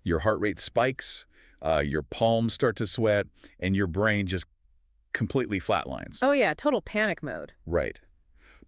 Your heart rate spikes, your palms start to sweat, and your brain just completely flatlines. Oh yeah, total panic mode. Right.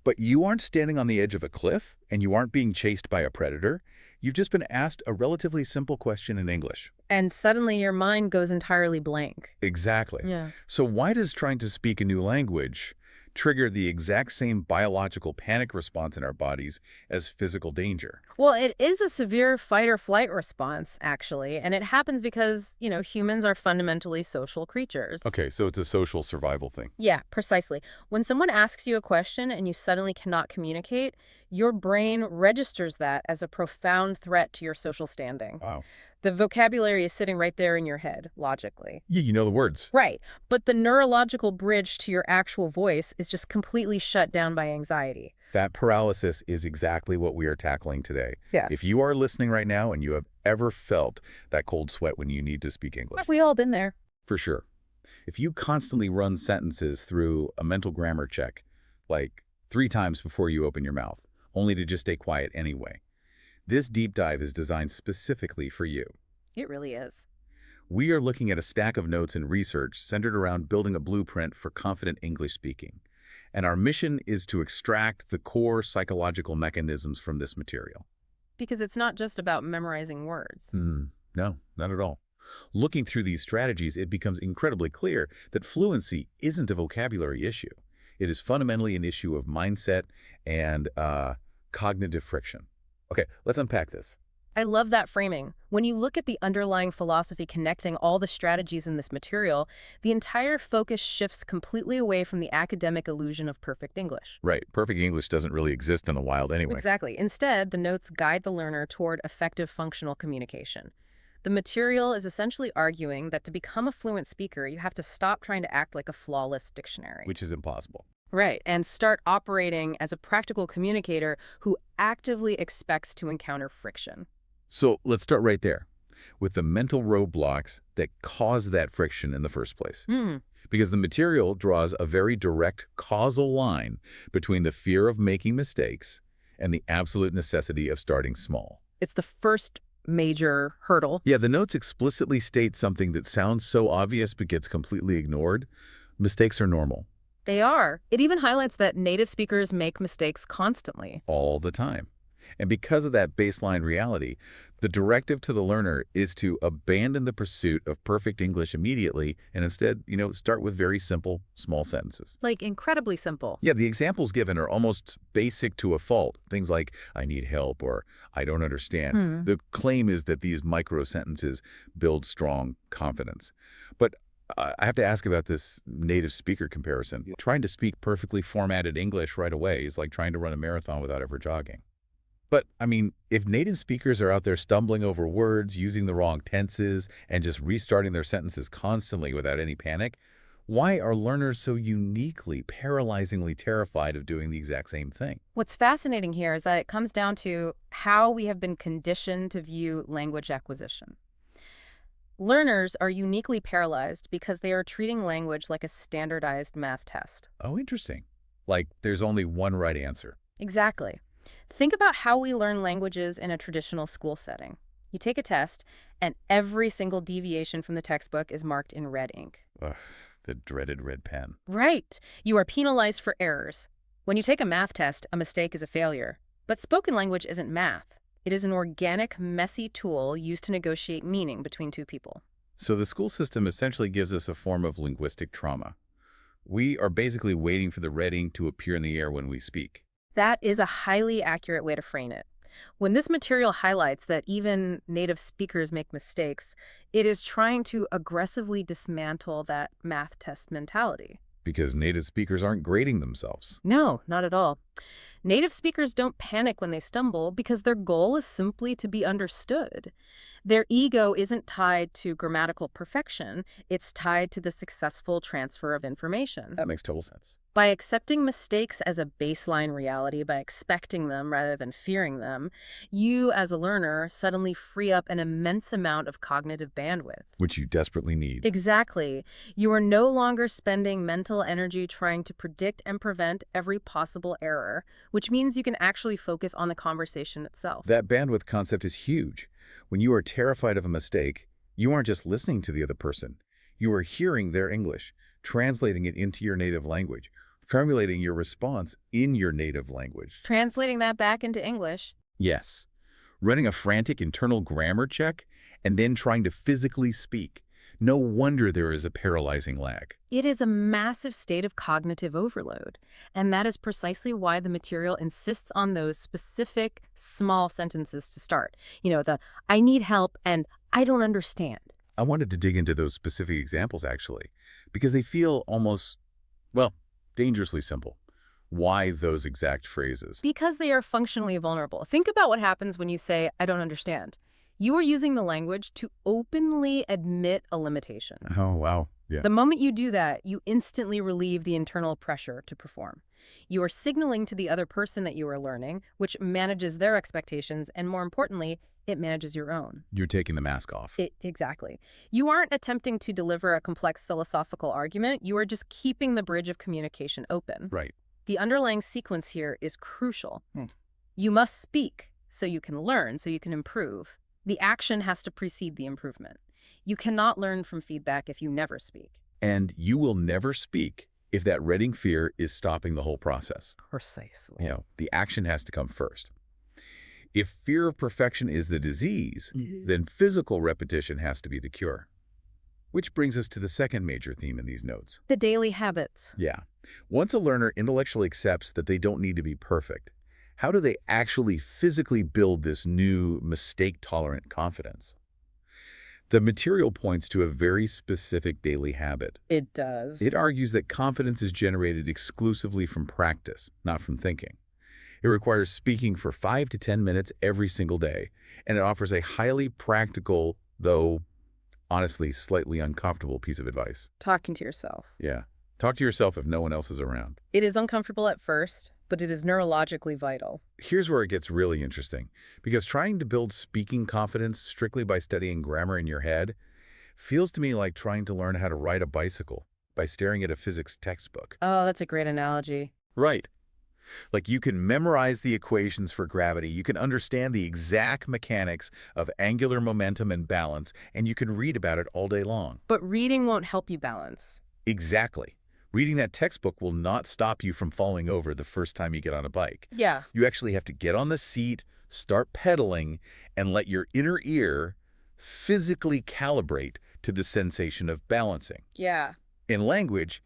But you aren't standing on the edge of a cliff, and you aren't being chased by a predator. You've just been asked a relatively simple question in English. And suddenly your mind goes entirely blank. Exactly. Yeah. So why does trying to speak a new language trigger the exact same biological panic response in our bodies as physical danger? Well, it is a severe fight or flight response, actually, and it happens because, humans are fundamentally social creatures. Okay, so it's a social survival thing. Yeah, precisely. When someone asks you a question and you suddenly cannot communicate, your brain registers that as a profound threat to your social standing. Wow. The vocabulary is sitting right there in your head, logically. Yeah, you know the words. Right, but the neurological bridge to your actual voice is just completely shut down by anxiety. That paralysis is exactly what we are tackling today. Yeah. If you are listening right now and you have ever felt that cold sweat when you need to speak English, We all been there. for sure. If you constantly run sentences through a mental grammar check, like 3 times before you open your mouth, only to just stay quiet anyway, this deep dive is designed specifically for you. It really is. We are looking at a stack of notes and research centered around building a blueprint for confident English speaking. And our mission is to extract the core psychological mechanisms from this material. Because it's not just about memorizing words. No, not at all. Looking through these strategies, it becomes incredibly clear that fluency isn't a vocabulary issue. It is fundamentally an issue of mindset and cognitive friction. Okay, let's unpack this. I love that framing. When you look at the underlying philosophy connecting all the strategies in this material, the entire focus shifts completely away from the academic illusion of perfect English. Right, perfect English doesn't really exist in the wild anyway. Exactly. Instead, the notes guide the learner toward effective functional communication. The material is essentially arguing that to become a fluent speaker, you have to stop trying to act like a flawless dictionary. Which is impossible. Right, and start operating as a practical communicator who actively expects to encounter friction. So let's start right there, with the mental roadblocks that cause that friction in the first place. Because the material draws a very direct causal line between the fear of making mistakes and the absolute necessity of starting small. It's the first major hurdle. Yeah, the notes explicitly state something that sounds so obvious but gets completely ignored. Mistakes are normal. They are. It even highlights that native speakers make mistakes constantly. All the time. And because of that baseline reality, the directive to the learner is to abandon the pursuit of perfect English immediately and instead, start with very simple, small sentences. Like incredibly simple. Yeah, the examples given are almost basic to a fault. Things like, I need help or I don't understand. The claim is that these micro sentences build strong confidence. But I have to ask about this native speaker comparison. Trying to speak perfectly formatted English right away is like trying to run a marathon without ever jogging. But, if native speakers are out there stumbling over words, using the wrong tenses, and just restarting their sentences constantly without any panic, why are learners so uniquely, paralyzingly terrified of doing the exact same thing? What's fascinating here is that it comes down to how we have been conditioned to view language acquisition. Learners are uniquely paralyzed because they are treating language like a standardized math test. Oh, interesting. Like there's only one right answer. Exactly. Think about how we learn languages in a traditional school setting. You take a test, and every single deviation from the textbook is marked in red ink. Ugh, the dreaded red pen. Right. You are penalized for errors. When you take a math test, a mistake is a failure. But spoken language isn't math. It is an organic, messy tool used to negotiate meaning between two people. So the school system essentially gives us a form of linguistic trauma. We are basically waiting for the red ink to appear in the air when we speak. That is a highly accurate way to frame it. When this material highlights that even native speakers make mistakes, it is trying to aggressively dismantle that math test mentality. Because native speakers aren't grading themselves. No, not at all. Native speakers don't panic when they stumble because their goal is simply to be understood. Their ego isn't tied to grammatical perfection, it's tied to the successful transfer of information. That makes total sense. By accepting mistakes as a baseline reality, by expecting them rather than fearing them, you as a learner suddenly free up an immense amount of cognitive bandwidth. Which you desperately need. Exactly. You are no longer spending mental energy trying to predict and prevent every possible error, which means you can actually focus on the conversation itself. That bandwidth concept is huge. When you are terrified of a mistake, you aren't just listening to the other person. You are hearing their English, translating it into your native language, formulating your response in your native language. Translating that back into English. Yes. Running a frantic internal grammar check and then trying to physically speak. No wonder there is a paralyzing lag. It is a massive state of cognitive overload, and that is precisely why the material insists on those specific, small sentences to start. The "I need help" and "I don't understand." I wanted to dig into those specific examples, actually, because they feel almost, well, dangerously simple. Why those exact phrases? Because they are functionally vulnerable. Think about what happens when you say, "I don't understand." You are using the language to openly admit a limitation. Oh, wow. Yeah. The moment you do that, you instantly relieve the internal pressure to perform. You are signaling to the other person that you are learning, which manages their expectations, and more importantly, it manages your own. You're taking the mask off. Exactly. You aren't attempting to deliver a complex philosophical argument. You are just keeping the bridge of communication open. Right. The underlying sequence here is crucial. You must speak so you can learn, so you can improve. The action has to precede the improvement. You cannot learn from feedback if you never speak. And you will never speak if that reading fear is stopping the whole process. Precisely. The action has to come first. If fear of perfection is the disease, then physical repetition has to be the cure. Which brings us to the second major theme in these notes. The daily habits. Yeah. Once a learner intellectually accepts that they don't need to be perfect, how do they actually physically build this new mistake-tolerant confidence? The material points to a very specific daily habit. It does. It argues that confidence is generated exclusively from practice, not from thinking. It requires speaking for 5 to 10 minutes every single day, and it offers a highly practical, though honestly slightly uncomfortable piece of advice. Talking to yourself. Yeah. Talk to yourself if no one else is around. It is uncomfortable at first, but it is neurologically vital. Here's where it gets really interesting, because trying to build speaking confidence strictly by studying grammar in your head feels to me like trying to learn how to ride a bicycle by staring at a physics textbook. Oh, that's a great analogy. Right. Like you can memorize the equations for gravity, you can understand the exact mechanics of angular momentum and balance, and you can read about it all day long. But reading won't help you balance. Exactly. Reading that textbook will not stop you from falling over the first time you get on a bike. Yeah. You actually have to get on the seat, start pedaling, and let your inner ear physically calibrate to the sensation of balancing. Yeah. In language,